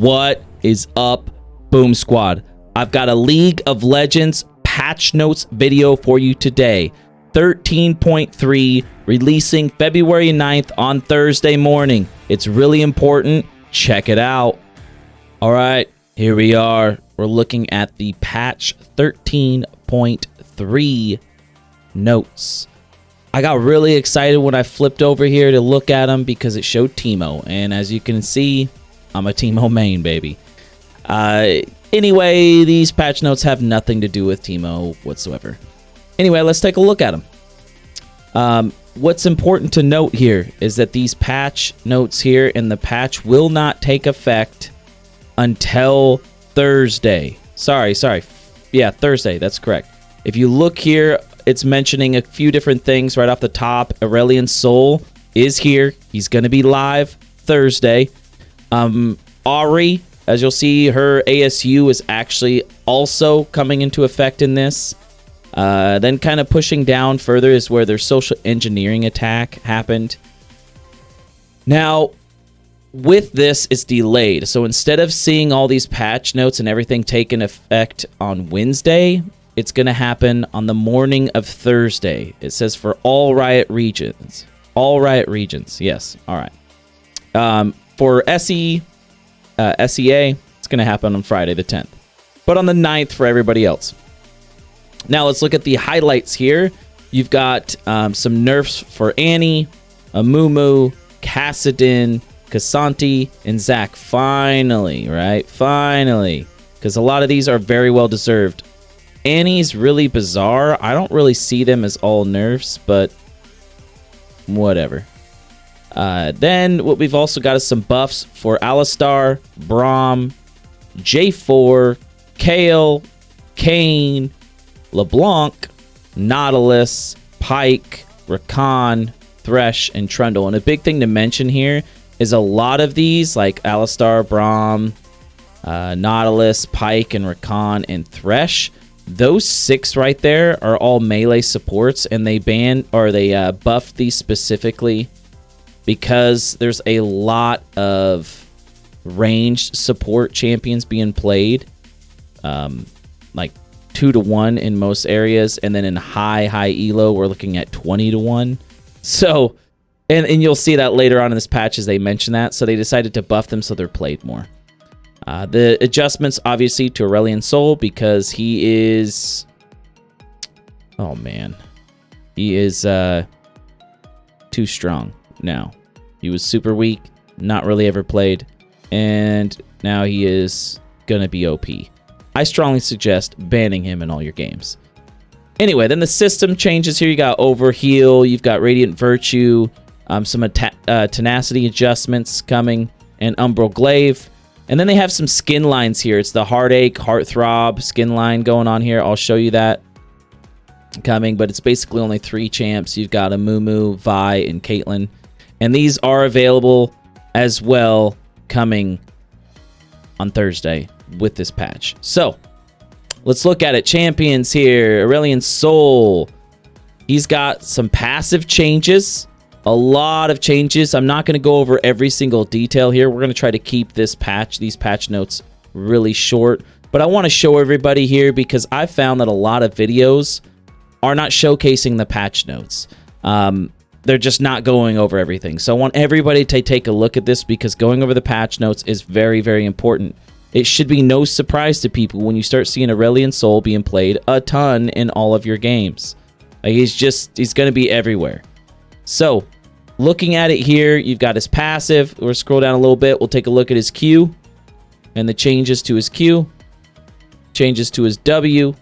What is up, Boom Squad? I've got a League of Legends patch notes video for you today. 13.3 releasing February 9th on Thursday morning. It's really important. Check it out. All right, here we are. We're looking at the patch 13.3 notes. I got really excited when I flipped over here to look at them because it showed Teemo. And as you can see, I'm a Teemo main, baby. Anyway, these patch notes have nothing to do with Teemo whatsoever. Anyway, let's take a look at them. What's important to note here is that these patch notes here in the patch will not take effect until Thursday. Sorry. Yeah, Thursday. That's correct. If you look here, it's mentioning a few different things right off the top. Aurelion Sol is here. He's going to be live Thursday. Ahri, as you'll see, her ASU is actually also coming into effect in this. Then kind of pushing down further is where their social engineering attack happened. Now, with this, it's delayed. So instead of seeing all these patch notes and everything taking effect on Wednesday, it's going to happen on the morning of Thursday. It says for all Riot regions. All Riot regions. Yes. All right. For SEA, it's going to happen on Friday the 10th. But on the 9th for everybody else. Now let's look at the highlights here. You've got some nerfs for Annie, Amumu, Kassadin, Kassanti, and Zac. Finally, right? Finally. Because a lot of these are very well deserved. Annie's really bizarre. I don't really see them as all nerfs, but whatever. Then what we've also got is some buffs for Alistar, Braum, J4, Kayle, Kayn, LeBlanc, Nautilus, Pyke, Rakan, Thresh, and Trundle. And a big thing to mention here is a lot of these, like Alistar, Braum, Nautilus, Pyke, and Rakan, and Thresh, those 6 right there are all melee supports, and they buffed these specifically because there's a lot of ranged support champions being played, like 2-to-1 in most areas, and then in high elo we're looking at 20-to-1. So, and you'll see that later on in this patch as they mention that. So they decided to buff them so they're played more. The adjustments, obviously, to Aurelion Sol because he is... Oh, man. He is too strong now. He was super weak, not really ever played, and now he is going to be OP. I strongly suggest banning him in all your games. Anyway, then the system changes here. You got Overheal, you've got Radiant Virtue, some Tenacity adjustments coming, and Umbral Glaive. And then they have some skin lines here. It's the Heartache, Heartthrob skin line going on here. I'll show you that coming, but it's basically only 3 champs. You've got Amumu, Vi, and Caitlyn. And these are available as well coming on Thursday with this patch. So, let's look at it. Champions here. Aurelion Sol. He's got some passive changes. A lot of changes. I'm not going to go over every single detail here. We're going to try to keep these patch notes really short. But I want to show everybody here because I found that a lot of videos are not showcasing the patch notes. They're just not going over everything. So I want everybody to take a look at this because going over the patch notes is very, very important. It should be no surprise to people when you start seeing Aurelion Sol being played a ton in all of your games. Like he's going to be everywhere. So, looking at it here, you've got his passive. We'll scroll down a little bit. We'll take a look at his Q and the changes to his Q, changes to his W,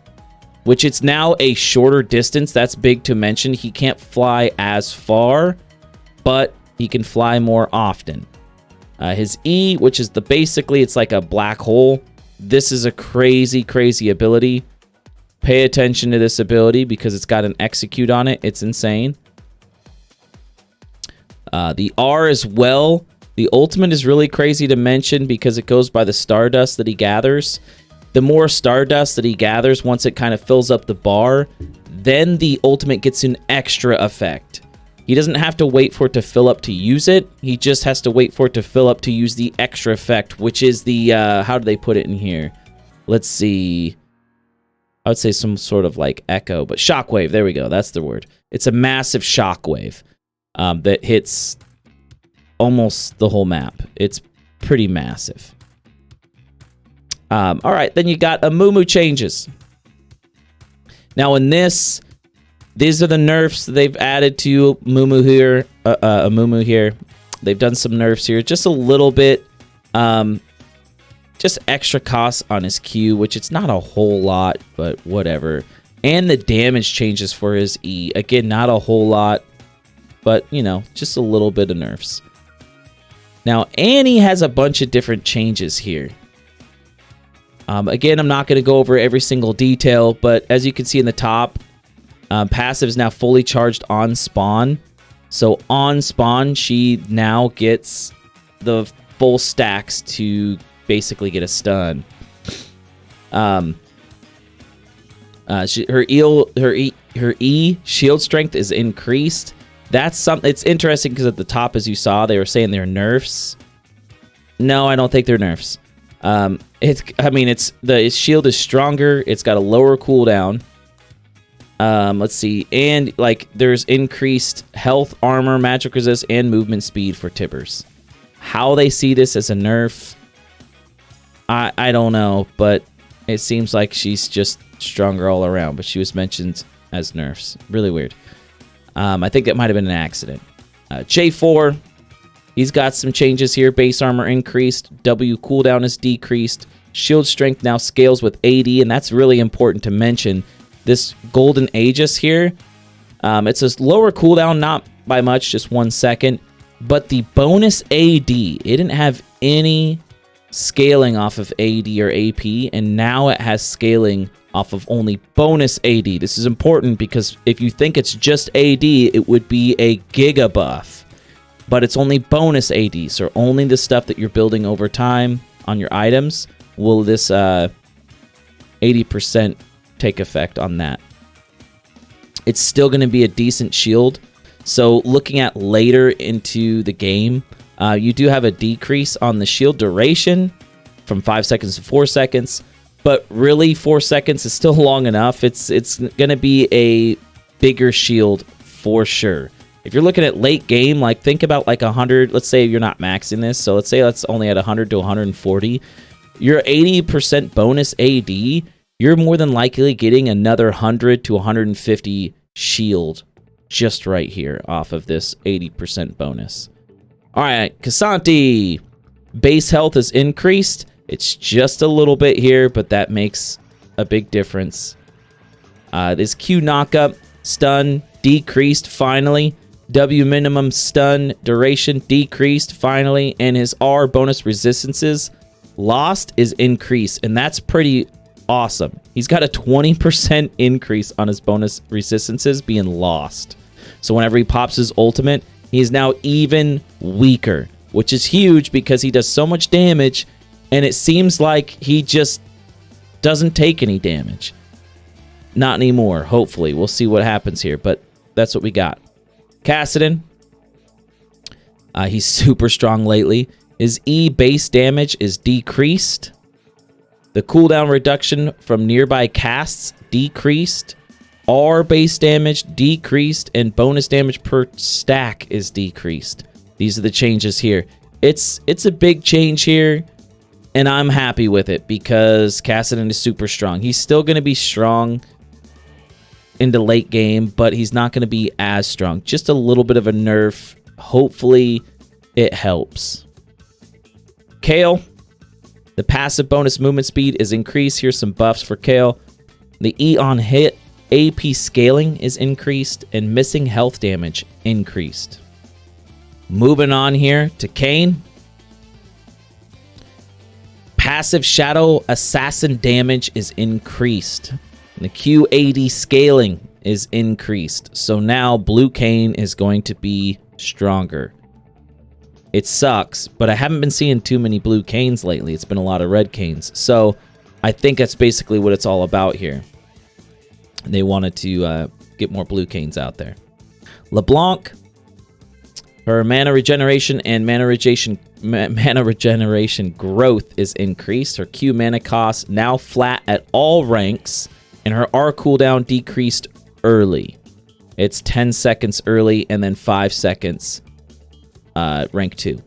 which it's now a shorter distance. That's big to mention. He can't fly as far, but he can fly more often. His E, which is basically it's like a black hole. This is a crazy, crazy ability. Pay attention to this ability because it's got an execute on it. It's insane. The R as well. The ultimate is really crazy to mention because it goes by the Stardust that he gathers. The more Stardust that he gathers, once it kind of fills up the bar, then the ultimate gets an extra effect. He doesn't have to wait for it to fill up to use it. He just has to wait for it to fill up to use the extra effect, which is the, how do they put it in here? Let's see. I would say some sort of like echo, but shockwave. There we go. That's the word. It's a massive shockwave that hits almost the whole map. It's pretty massive. All right, then you got a Moo changes. Now in this, these are the nerfs they've added to Moo here. Here. They've done some nerfs here, just a little bit. Just extra costs on his Q, which it's not a whole lot, but whatever. And the damage changes for his E. Again, not a whole lot, but, you know, just a little bit of nerfs. Now, Annie has a bunch of different changes here. Again, I'm not going to go over every single detail, but as you can see in the top, passive is now fully charged on spawn. So on spawn, she now gets the full stacks to basically get a stun. Her E shield strength is increased. That's something. It's interesting because at the top, as you saw, they were saying they're nerfs. No, I don't think they're nerfs. The shield is stronger. It's got a lower cooldown. Let's see, and like there's increased health, armor, magic resist, and movement speed for Tibbers. How they see this as a nerf, I don't know, but it seems like she's just stronger all around, but she was mentioned as nerfs. Really weird. I think that might have been an accident. J4, he's got some changes here. Base armor increased. W cooldown is decreased. Shield strength now scales with AD, and that's really important to mention. This Golden Aegis here, it's a lower cooldown, not by much, just 1 second. But the bonus AD, it didn't have any scaling off of AD or AP, and now it has scaling off of only bonus AD. This is important because if you think it's just AD, it would be a giga buff. But it's only bonus AD, so only the stuff that you're building over time on your items will this 80% take effect on that. It's still going to be a decent shield. So looking at later into the game, you do have a decrease on the shield duration from 5 seconds to 4 seconds. But really, 4 seconds is still long enough. It's going to be a bigger shield for sure. If you're looking at late game, like think about like 100. Let's say you're not maxing this. So let's say that's only at 100 to 140. Your 80% bonus AD, you're more than likely getting another 100 to 150 shield just right here off of this 80% bonus. All right, Casanti. Base health is increased. It's just a little bit here, but that makes a big difference. This Q knockup, stun, decreased finally. W minimum stun duration decreased finally. And his R bonus resistances lost is increased. And that's pretty awesome. He's got a 20% increase on his bonus resistances being lost. So whenever he pops his ultimate, he's now even weaker, which is huge because he does so much damage, and it seems like he just doesn't take any damage. Not anymore, hopefully. We'll see what happens here, but that's what we got. Cassidon. He's super strong lately. His E base damage is decreased. The cooldown reduction from nearby casts decreased. R base damage decreased, and bonus damage per stack is decreased. These are the changes here. It's a big change here, and I'm happy with it because Cassidon is super strong. He's still going to be strong into late game, but he's not going to be as strong. Just a little bit of a nerf. Hopefully, it helps. Kale. The passive bonus movement speed is increased. Here's some buffs for Kale. The E on hit AP scaling is increased, and missing health damage increased. Moving on here to Kayn. Passive shadow assassin damage is increased. And the QAD scaling is increased. So now blue Kayn is going to be stronger. It sucks, but I haven't been seeing too many blue Kayns lately. It's been a lot of red Kayns. So I think that's basically what it's all about here. They wanted to get more blue Kayns out there. LeBlanc, Her mana regeneration and mana regeneration growth is increased. Her Q mana cost now flat at all ranks, and her R cooldown decreased early. It's 10 seconds early and then 5 seconds rank 2.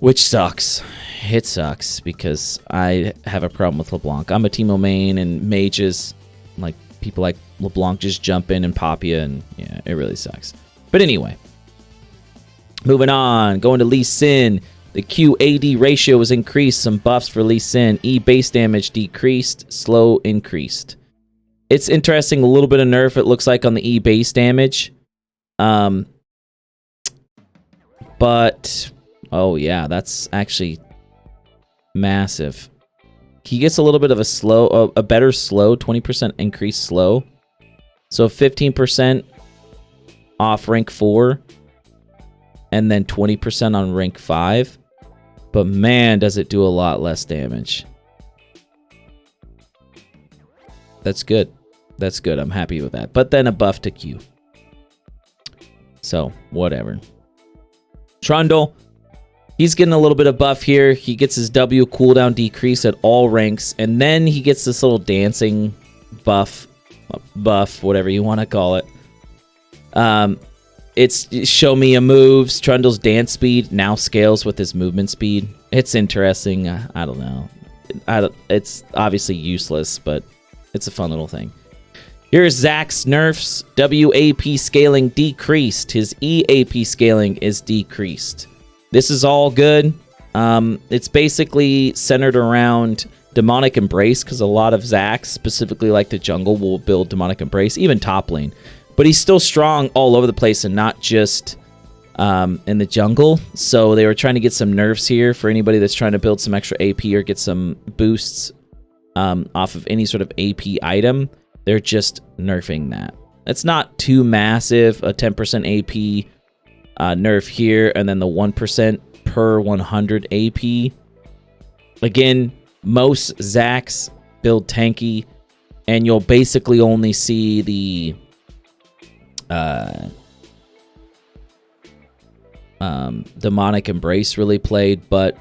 Which sucks. It sucks because I have a problem with LeBlanc. I'm a Teemo main, and mages, like people like LeBlanc, just jump in and pop you, and yeah, it really sucks. But anyway, moving on, going to Lee Sin. The Q-AD ratio was increased. Some buffs for Lee Sin. E base damage decreased. Slow increased. It's interesting. A little bit of nerf, it looks like, on the E base damage. But, oh yeah, that's actually massive. He gets a little bit of a better slow, 20% increase slow. So 15% off rank 4, and then 20% on rank 5. But man, does it do a lot less damage. That's good. That's good. I'm happy with that. But then a buff to Q. So, whatever. Trundle, he's getting a little bit of buff here. He gets his W cooldown decrease at all ranks, and then he gets this little dancing buff, whatever you want to call it. It's show me a moves. Trundle's dance speed now scales with his movement speed. It's interesting. I don't know. It's obviously useless, but it's a fun little thing. Here's Zach's nerfs. WAP scaling decreased. His EAP scaling is decreased. This is all good. It's basically centered around Demonic Embrace, because a lot of Zacs, specifically like the jungle, will build Demonic Embrace, even top lane. But he's still strong all over the place and not just in the jungle. So they were trying to get some nerfs here for anybody that's trying to build some extra AP or get some boosts off of any sort of AP item. They're just nerfing that. It's not too massive. A 10% AP nerf here, and then the 1% per 100 AP. Again, most Zacs build tanky, and you'll basically only see the Demonic Embrace really played, but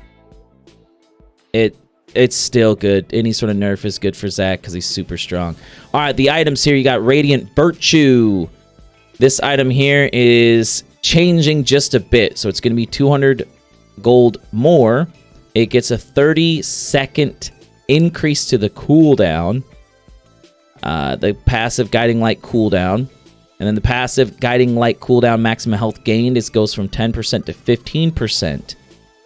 it's still good. Any sort of nerf is good for Zach because he's super strong. All right, the items here, you got Radiant Virtue. This item here is changing just a bit, so it's going to be 200 gold more. It gets a 30-second increase to the cooldown, the passive Guiding Light cooldown. And then the passive Guiding Light cooldown maximum health gained goes from 10% to 15%.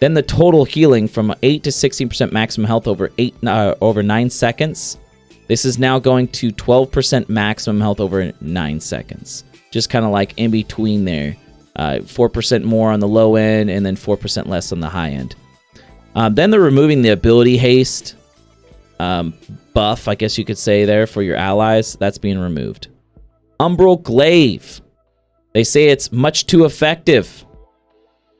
Then the total healing from 8 to 16% maximum health over 9 seconds. This is now going to 12% maximum health over 9 seconds. Just kind of like in between there. 4% more on the low end and then 4% less on the high end. Then they're removing the ability haste buff, I guess you could say there, for your allies. That's being removed. Umbral Glaive. They say it's much too effective.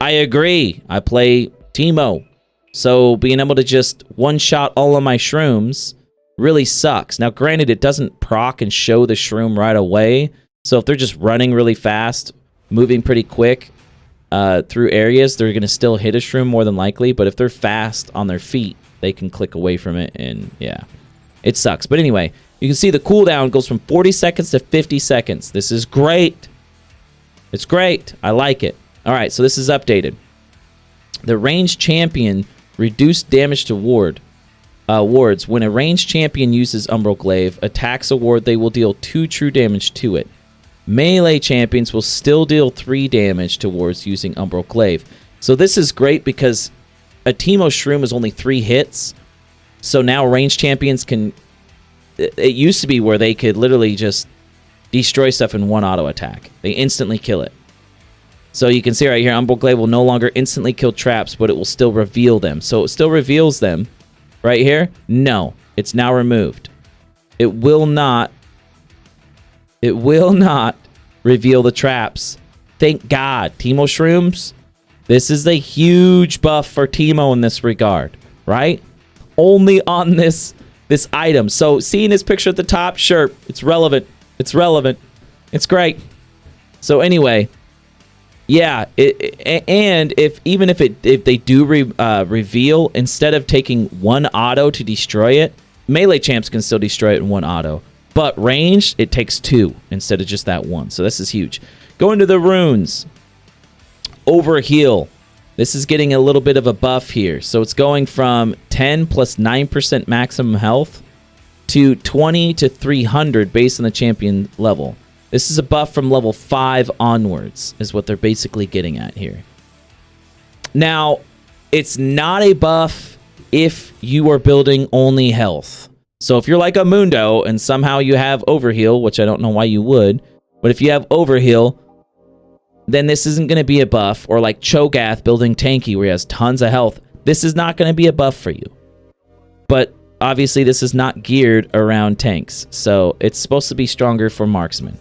I agree. I play Teemo. So being able to just one-shot all of my shrooms really sucks. Now, granted, it doesn't proc and show the shroom right away. So if they're just running really fast, moving pretty quick through areas, they're going to still hit a shroom more than likely. But if they're fast on their feet, they can click away from it. And yeah, it sucks. But anyway, you can see the cooldown goes from 40 seconds to 50 seconds. This is great. It's great. I like it. All right, so this is updated. The ranged champion reduced damage to wards. When a ranged champion uses Umbral Glaive, attacks a ward, they will deal 2 true damage to it. Melee champions will still deal 3 damage to wards using Umbral Glaive. So this is great because a Teemo Shroom is only 3 hits. So now ranged champions can... It used to be where they could literally just destroy stuff in 1 auto attack. They instantly kill it. So you can see right here, Umbral Glaive will no longer instantly kill traps, but it will still reveal them. So it still reveals them. Right here? No. It's now removed. It will not reveal the traps. Thank God. Teemo Shrooms, this is a huge buff for Teemo in this regard. Right? Only on this item. So seeing his picture at the top, sure, it's relevant. It's relevant. It's great. So anyway, Yeah, and if they do reveal, instead of taking one auto to destroy it, melee champs can still destroy it in one auto. But ranged, it takes two instead of just that one. So this is huge. Going to the runes. Overheal. This is getting a little bit of a buff here. So it's going from 10 plus 9% maximum health to 20 to 300 based on the champion level. This is a buff from level 5 onwards, is what they're basically getting at here. Now, it's not a buff if you are building only health. So if you're like a Mundo and somehow you have Overheal, which I don't know why you would, but if you have Overheal, then this isn't going to be a buff. Or like Cho'Gath building tanky where he has tons of health. This is not going to be a buff for you. But obviously this is not geared around tanks. So it's supposed to be stronger for marksmen.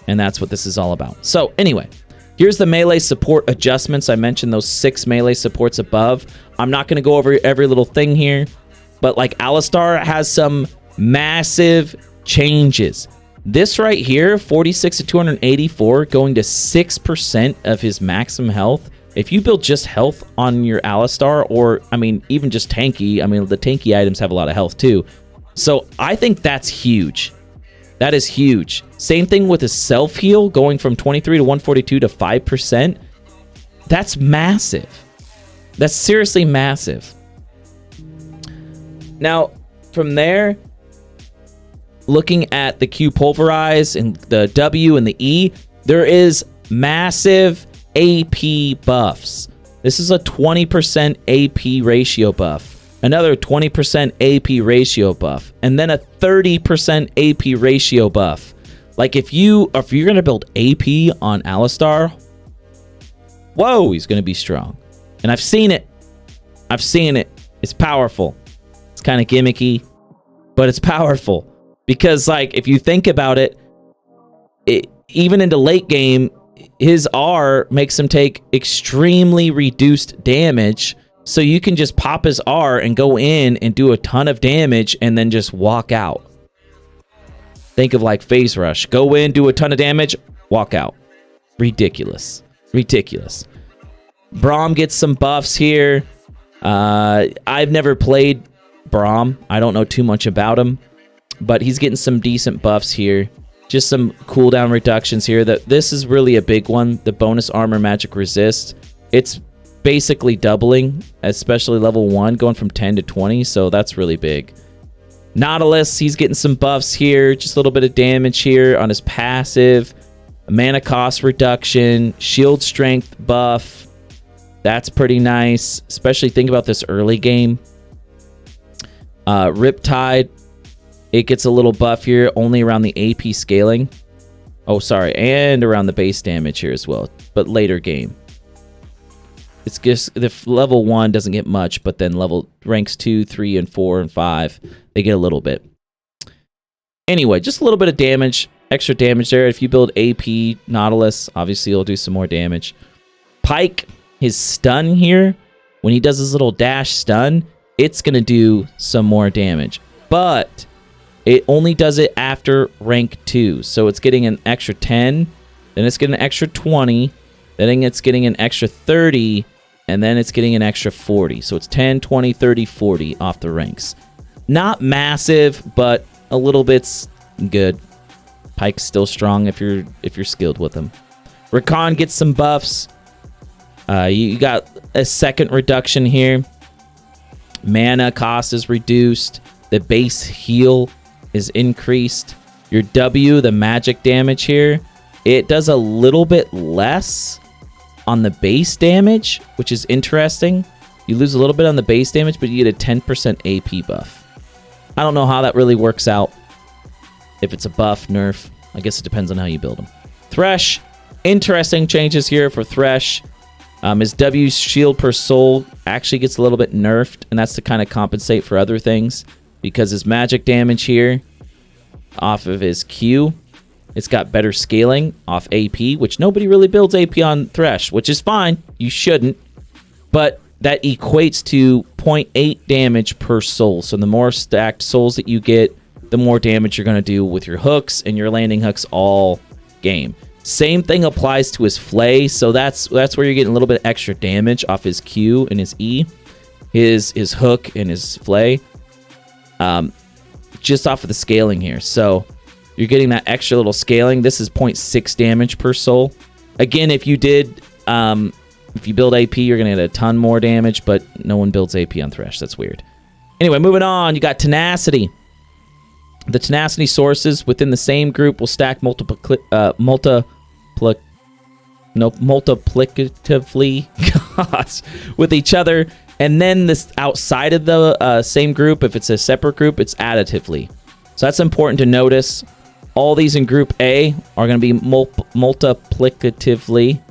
And that's what this is all about. So anyway, here's the melee support adjustments. I mentioned those 6 melee supports above. I'm not going to go over every little thing here. But like Alistar has some massive changes. This right here, 46 to 284, going to 6% of his maximum health. If you build just health on your Alistar, or, I mean, even just tanky, I mean, the tanky items have a lot of health too. So I think that's huge. That is huge. Same thing with his self-heal, going from 23 to 142 to 5%. That's massive. That's seriously massive. Now, from there, looking at the Q pulverize and the W and the E, there is massive AP buffs. This is a 20% AP ratio buff. Another 20% AP ratio buff, and then a 30% AP ratio buff. Like if you're gonna build AP on Alistar, whoa, he's gonna be strong. And I've seen it. It's powerful. It's kind of gimmicky, but it's powerful because, like, if you think about it, even into late game, his R makes him take extremely reduced damage. So you can just pop his R and go in and do a ton of damage and then just walk out. Think of like Phase Rush. Go in, do a ton of damage, walk out. Ridiculous. Ridiculous. Braum gets some buffs here. I've never played Braum. I don't know too much about him. But he's getting some decent buffs here. Just some cooldown reductions here. This is really a big one. The bonus armor magic resist. It's basically doubling, especially level 1, going from 10 to 20, so that's really big. Nautilus, he's getting some buffs here, just a little bit of damage here on his passive, mana cost reduction, shield strength buff. That's pretty nice, especially think about this early game. Riptide, it gets a little buff here, only around the AP scaling. Oh, sorry, and around the base damage here as well, but later game. It's just the level 1 doesn't get much, but then ranks 2, 3, and 4, and 5, they get a little bit. Anyway, just a little bit of damage, extra damage there. If you build AP Nautilus, obviously you'll do some more damage. Pike, his stun here, when he does his little dash stun, it's going to do some more damage. But it only does it after rank 2. So it's getting an extra 10, then it's getting an extra 20, then it's getting an extra 30, and then it's getting an extra 40. So it's 10, 20, 30, 40 off the ranks. Not massive, but a little bit's good. Pike's still strong if you're skilled with him. Rakan gets some buffs. You got a second reduction here. Mana cost is reduced. The base heal is increased. Your W, the magic damage here, it does a little bit less on the base damage, which is interesting. You lose a little bit on the base damage, but you get a 10% AP buff. I don't know how that really works out. If it's a buff, nerf, I guess it depends on how you build them. Thresh, interesting changes here for Thresh. His W shield per soul actually gets a little bit nerfed, and that's to kind of compensate for other things, because his magic damage here off of his Q, it's got better scaling off AP, which nobody really builds AP on Thresh, which is fine. You shouldn't. But that equates to 0.8 damage per soul. So the more stacked souls that you get, the more damage you're going to do with your hooks and your landing hooks all game. Same thing applies to his Flay, so that's where you're getting a little bit extra damage off his Q and his E, his hook and his Flay, just off of the scaling here. So you're getting that extra little scaling. This is 0.6 damage per soul. Again, if you build AP, you're gonna get a ton more damage, but no one builds AP on Thresh. That's weird. Anyway, moving on, you got Tenacity. The Tenacity sources within the same group will stack multiplicatively with each other, and then this outside of the same group, if it's a separate group, it's additively. So that's important to notice. All these in group A are going to be multiplicatively.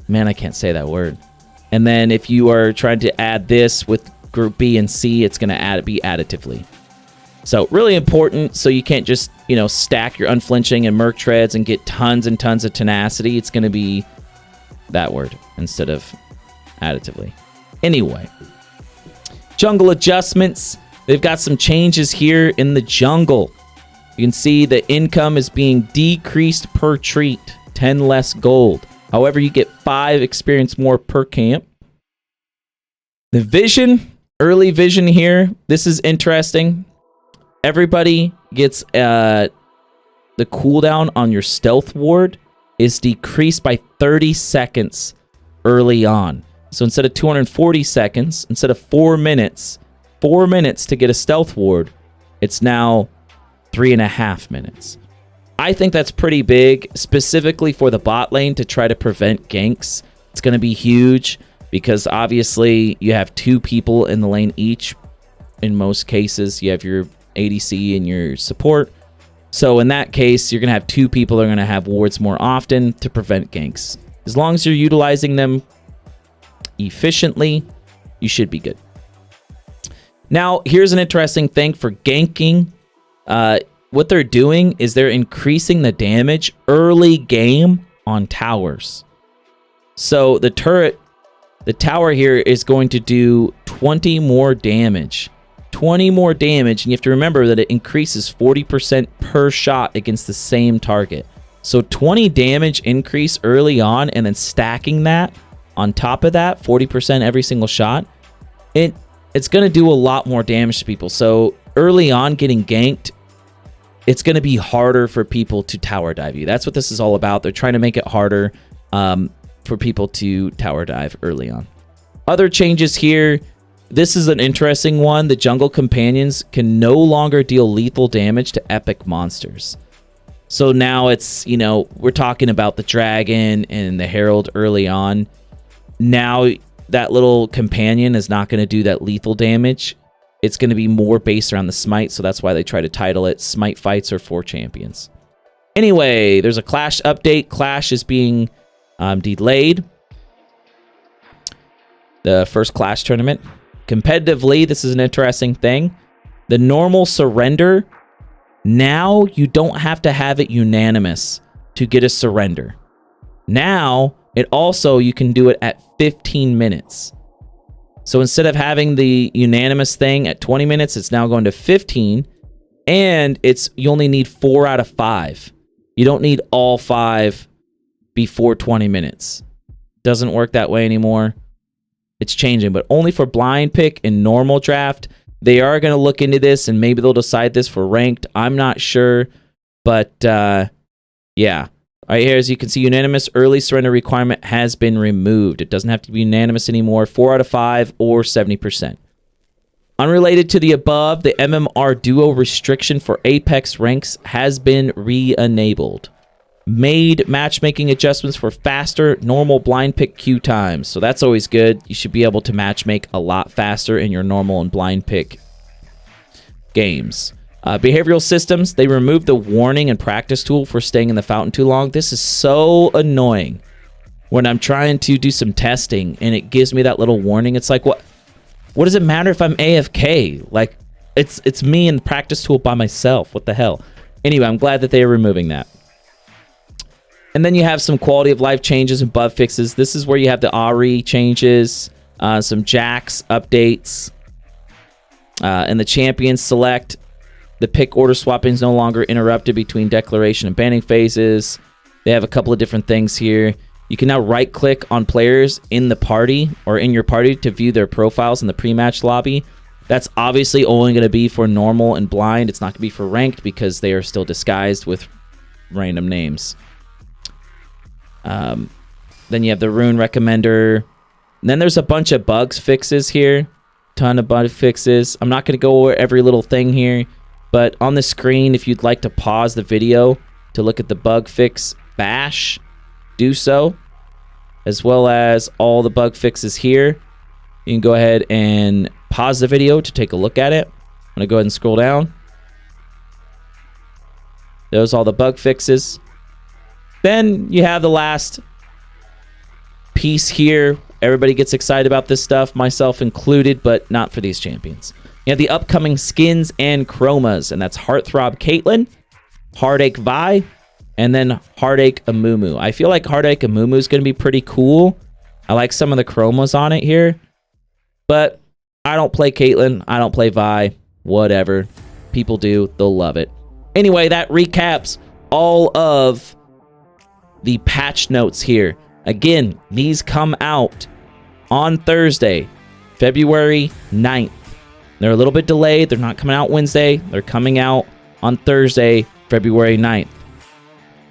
Man, I can't say that word. And then if you are trying to add this with group B and C, it's going to be additively. So really important, so you can't just, stack your Unflinching and Merc Treads and get tons and tons of Tenacity. It's going to be that word instead of additively. Anyway, jungle adjustments. They've got some changes here in the jungle. You can see the income is being decreased per treat, 10 less gold. However, you get 5 experience more per camp. The vision, early vision here, this is interesting. Everybody gets the cooldown on your stealth ward is decreased by 30 seconds early on. So instead of 240 seconds, instead of 4 minutes to get a stealth ward, it's now 3.5 minutes. I think that's pretty big, specifically for the bot lane to try to prevent ganks. It's going to be huge because obviously you have 2 people in the lane each. In most cases, you have your ADC and your support. So in that case, you're going to have 2 people that are going to have wards more often to prevent ganks. As long as you're utilizing them efficiently, you should be good. Now, here's an interesting thing for ganking. What they're doing is they're increasing the damage early game on towers. So the tower here is going to do 20 more damage. 20 more damage, and you have to remember that it increases 40% per shot against the same target. So 20 damage increase early on, and then stacking that on top of that, 40% every single shot, it's going to do a lot more damage to people. So early on getting ganked, it's going to be harder for people to tower dive you. That's what this is all about. They're trying to make it harder for people to tower dive early on. Other changes here. This is an interesting one. The jungle companions can no longer deal lethal damage to epic monsters. So now it's, we're talking about the dragon and the herald early on. Now that little companion is not going to do that lethal damage. It's going to be more based around the smite, so that's why they try to title it Smite Fights or 4 Champions. Anyway, there's a Clash update. Clash is being delayed. The first Clash tournament. Competitively, this is an interesting thing. The normal surrender, now you don't have to have it unanimous to get a surrender. Now, you can do it at 15 minutes. So instead of having the unanimous thing at 20 minutes, it's now going to 15. And you only need 4 out of 5. You don't need all 5 before 20 minutes. Doesn't work that way anymore. It's changing, but only for blind pick and normal draft. They are going to look into this, and maybe they'll decide this for ranked. I'm not sure, but yeah. All right, here, as you can see, unanimous early surrender requirement has been removed. It doesn't have to be unanimous anymore. 4 out of 5 or 70%. Unrelated to the above, the MMR duo restriction for Apex ranks has been re-enabled. Made matchmaking adjustments for faster normal blind pick queue times. So that's always good. You should be able to matchmake a lot faster in your normal and blind pick games. Behavioral systems, they removed the warning and practice tool for staying in the fountain too long. This is so annoying when I'm trying to do some testing and it gives me that little warning. It's like, what does it matter if I'm AFK? Like, it's me and the practice tool by myself. What the hell? Anyway, I'm glad that they are removing that. And then you have some quality of life changes and bug fixes. This is where you have the Ahri changes, some Jax updates, and the champions select. The pick order swapping is no longer interrupted between declaration and banning phases. They have a couple of different things here. You can now right-click on players in the party or in your party to view their profiles in the pre-match lobby. That's obviously only going to be for normal and blind. It's not going to be for ranked because they are still disguised with random names. Then you have the rune recommender. And then there's a bunch of bugs fixes here. Ton of bug fixes. I'm not going to go over every little thing here. But on the screen, if you'd like to pause the video to look at the bug fix bash, do so. As well as all the bug fixes here. You can go ahead and pause the video to take a look at it. I'm going to go ahead and scroll down. Those are all the bug fixes. Then you have the last piece here. Everybody gets excited about this stuff, myself included, but not for these champions. You have the upcoming skins and chromas, and that's Heartthrob Caitlyn, Heartache Vi, and then Heartache Amumu. I feel like Heartache Amumu is going to be pretty cool. I like some of the chromas on it here, but I don't play Caitlyn. I don't play Vi. Whatever. People do. They'll love it. Anyway, that recaps all of the patch notes here. Again, these come out on Thursday, February 9th. They're a little bit delayed. They're not coming out Wednesday. They're coming out on Thursday, February 9th.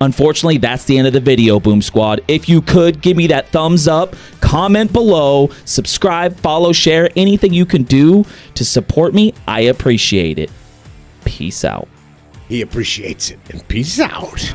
Unfortunately, that's the end of the video, Boom Squad. If you could, give me that thumbs up, comment below, subscribe, follow, share, anything you can do to support me. I appreciate it. Peace out. He appreciates it. And peace out.